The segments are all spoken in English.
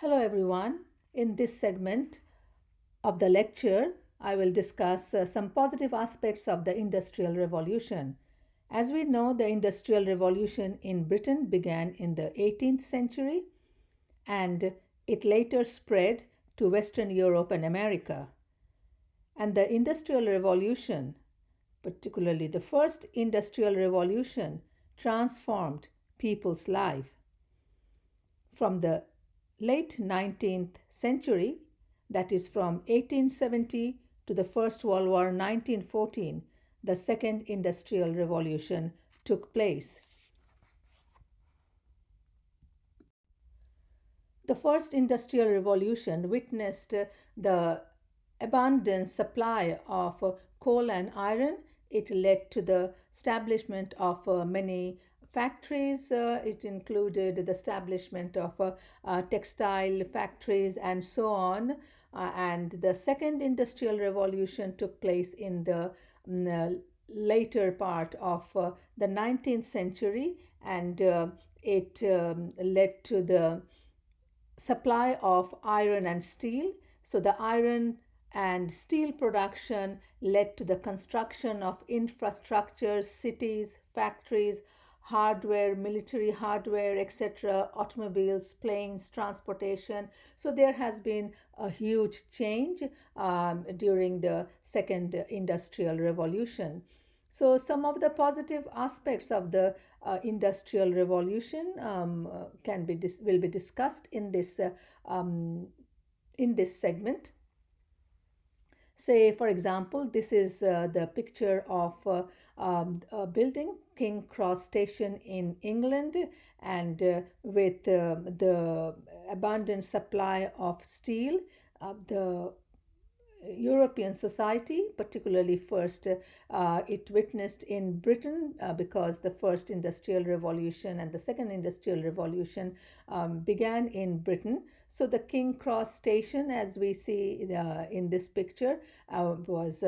Hello everyone. In this segment of the lecture, I will discuss some positive aspects of the Industrial Revolution. As we know, the Industrial Revolution in Britain began in the 18th century and it later spread to Western Europe and America. And the Industrial Revolution, particularly the first Industrial Revolution, transformed people's life. From the late 19th century, that is from 1870 to the First World War 1914, the Second Industrial Revolution took place. The First Industrial Revolution witnessed the abundant supply of coal and iron. It led to the establishment of many factories. It included the establishment of textile factories and so on. And the Second Industrial Revolution took place in the later part of the 19th century, and it led to the supply of iron and steel. So the iron and steel production led to the construction of infrastructures, cities, factories, hardware, military hardware, etc., automobiles, planes, transportation. So there has been a huge change during the Second Industrial Revolution. So some of the positive aspects of the Industrial Revolution will be discussed in this segment. Say, for example, this is the picture of a building, King Cross Station in England, and with the abundant supply of steel, the European society, particularly first, it witnessed in Britain because the first industrial revolution and the second industrial revolution began in Britain. So the King Cross Station, as we see in this picture, was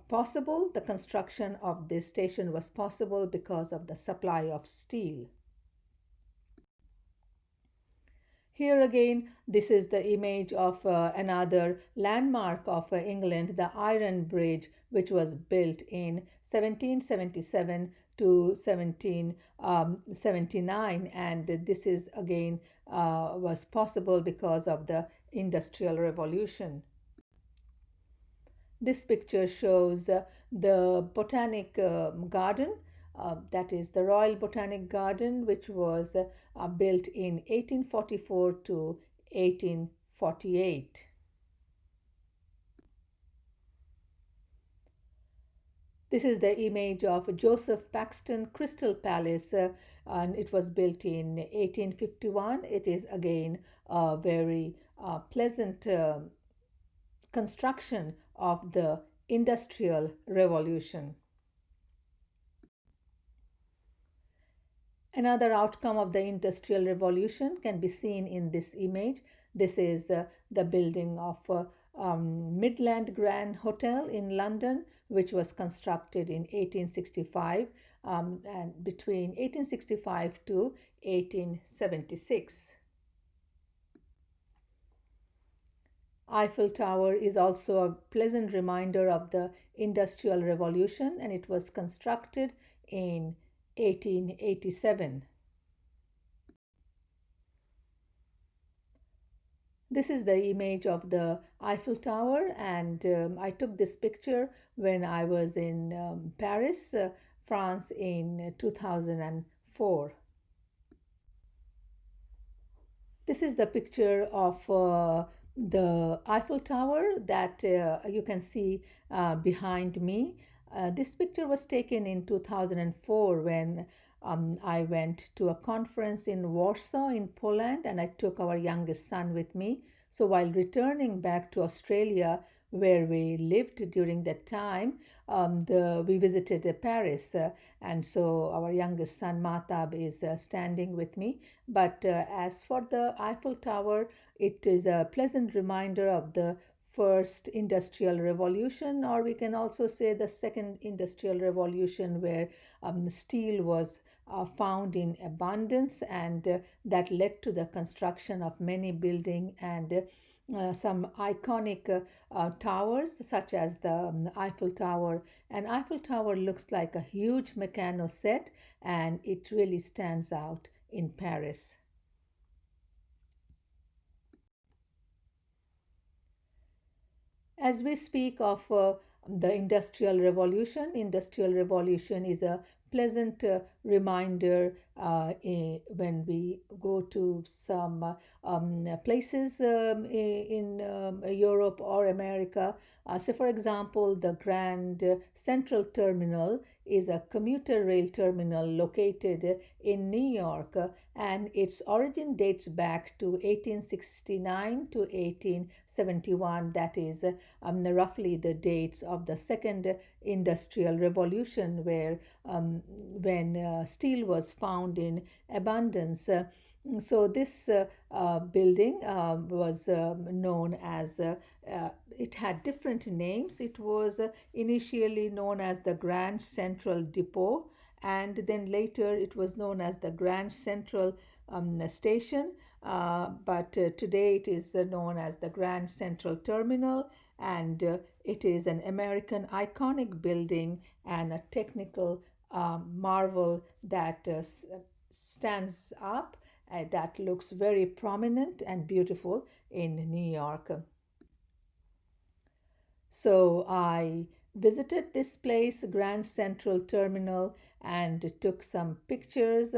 possible. The construction of this station was possible because of the supply of steel. Here again, this is the image of another landmark of England, the Iron Bridge, which was built in 1777 to 1779. And this is again was possible because of the Industrial Revolution. This picture shows the Botanic Garden, that is the Royal Botanic Garden, which was built in 1844 to 1848. This is the image of Joseph Paxton Crystal Palace, and it was built in 1851. It is again a very pleasant construction of the Industrial Revolution. Another outcome of the Industrial Revolution can be seen in this image. This is the building of Midland Grand Hotel in London, which was constructed in 1865 and between 1865 to 1876. Eiffel Tower is also a pleasant reminder of the Industrial Revolution, and it was constructed in 1887. This is the image of the Eiffel Tower, and I took this picture when I was in Paris, France in 2004. This is the picture of the Eiffel Tower that you can see behind me. This picture was taken in 2004 when I went to a conference in Warsaw in Poland, and I took our youngest son with me. So while returning back to Australia, where we lived during that time, we visited Paris, and so our youngest son Matab is standing with me. But as for the Eiffel Tower, it is a pleasant reminder of the first industrial revolution, or we can also say the second industrial revolution, where steel was found in abundance, and that led to the construction of many buildings and some iconic towers, such as the Eiffel Tower. And Eiffel Tower looks like a huge mechano set, and it really stands out in Paris. As we speak of the Industrial Revolution is a pleasant reminder when we go to some places in Europe or America. So, for example, the Grand Central Terminal is a commuter rail terminal located in New York, and its origin dates back to 1869 to 1871. That is roughly the dates of the second industrial revolution, where when steel was found in abundance. So this building was known as it had different names. It was initially known as the Grand Central Depot, and then later it was known as the Grand Central Station. But today it is known as the Grand Central Terminal, and it is an American iconic building and a technical marvel that stands up, that looks very prominent and beautiful in New York. So I visited this place, Grand Central Terminal, and took some pictures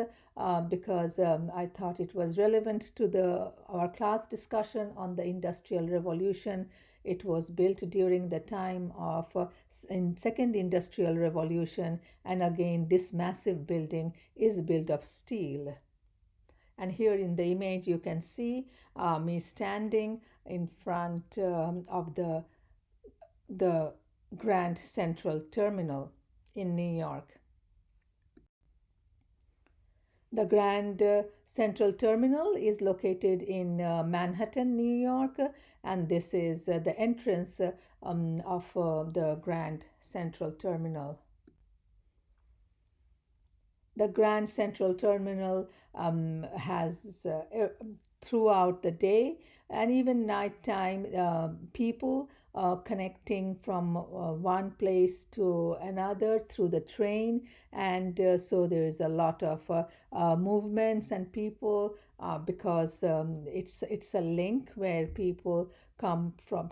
because I thought it was relevant to the our class discussion on the Industrial Revolution. It was built during the time of in Second Industrial Revolution, and again, this massive building is built of steel. And here in the image, you can see me standing in front of the Grand Central Terminal in New York. The Grand Central Terminal is located in Manhattan, New York, and this is the entrance of the Grand Central Terminal. The Grand Central Terminal has throughout the day and even nighttime people connecting from one place to another through the train, and so there is a lot of movements and people because it's a link where people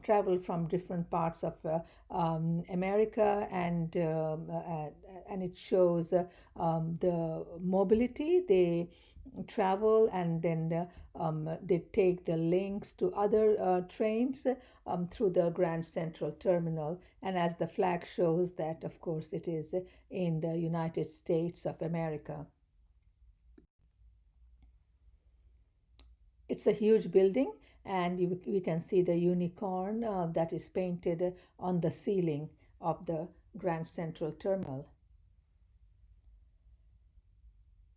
travel from different parts of America, and it shows the mobility. They travel, and then they take the links to other trains through the Grand Central Terminal. And as the flag shows, that of course it is in the United States of America. It's a huge building, and we can see the unicorn that is painted on the ceiling of the Grand Central Terminal.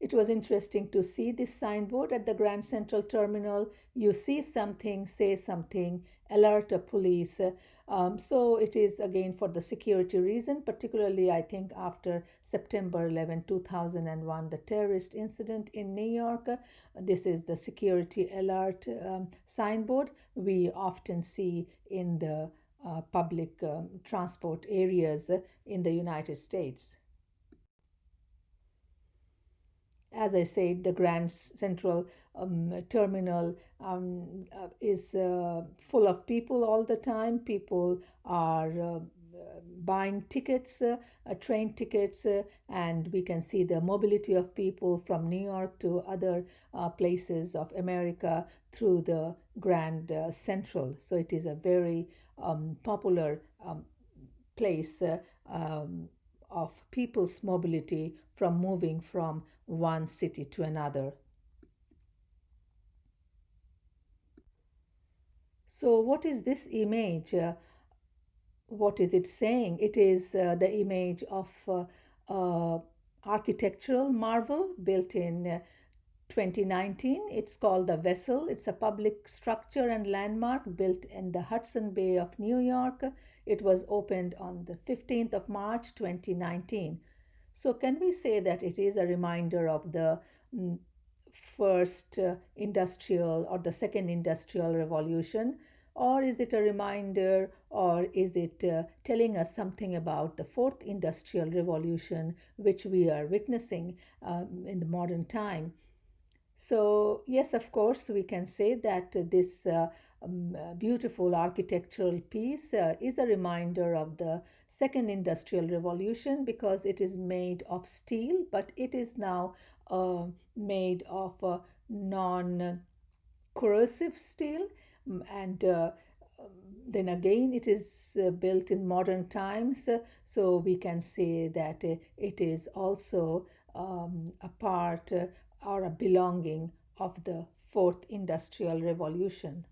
It was interesting to see this signboard at the Grand Central Terminal. You see something, say something, alert a police. So it is again for the security reason, particularly I think after September 11, 2001, the terrorist incident in New York. This is the security alert signboard we often see in the public transport areas in the United States. As I said, the Grand Central Terminal is full of people all the time. People are buying tickets, train tickets, and we can see the mobility of people from New York to other places of America through the Grand Central. So it is a very popular place of people's mobility from moving from one city to another. So, what is this image? What is it saying? It is the image of architectural marvel built in 2019. It's called the Vessel. It's a public structure and landmark built in the Hudson Bay of New York. It was opened on the 15th of March 2019. So, can we say that it is a reminder of the mm, first industrial or the second industrial revolution? Or is it a reminder, or is it telling us something about the fourth industrial revolution, which we are witnessing in the modern time? So, yes, of course, we can say that this beautiful architectural piece is a reminder of the second industrial revolution because it is made of steel, but it is now made of non corrosive steel. And then again, it is built in modern times, so we can say that it is also a part or a belonging of the fourth industrial revolution.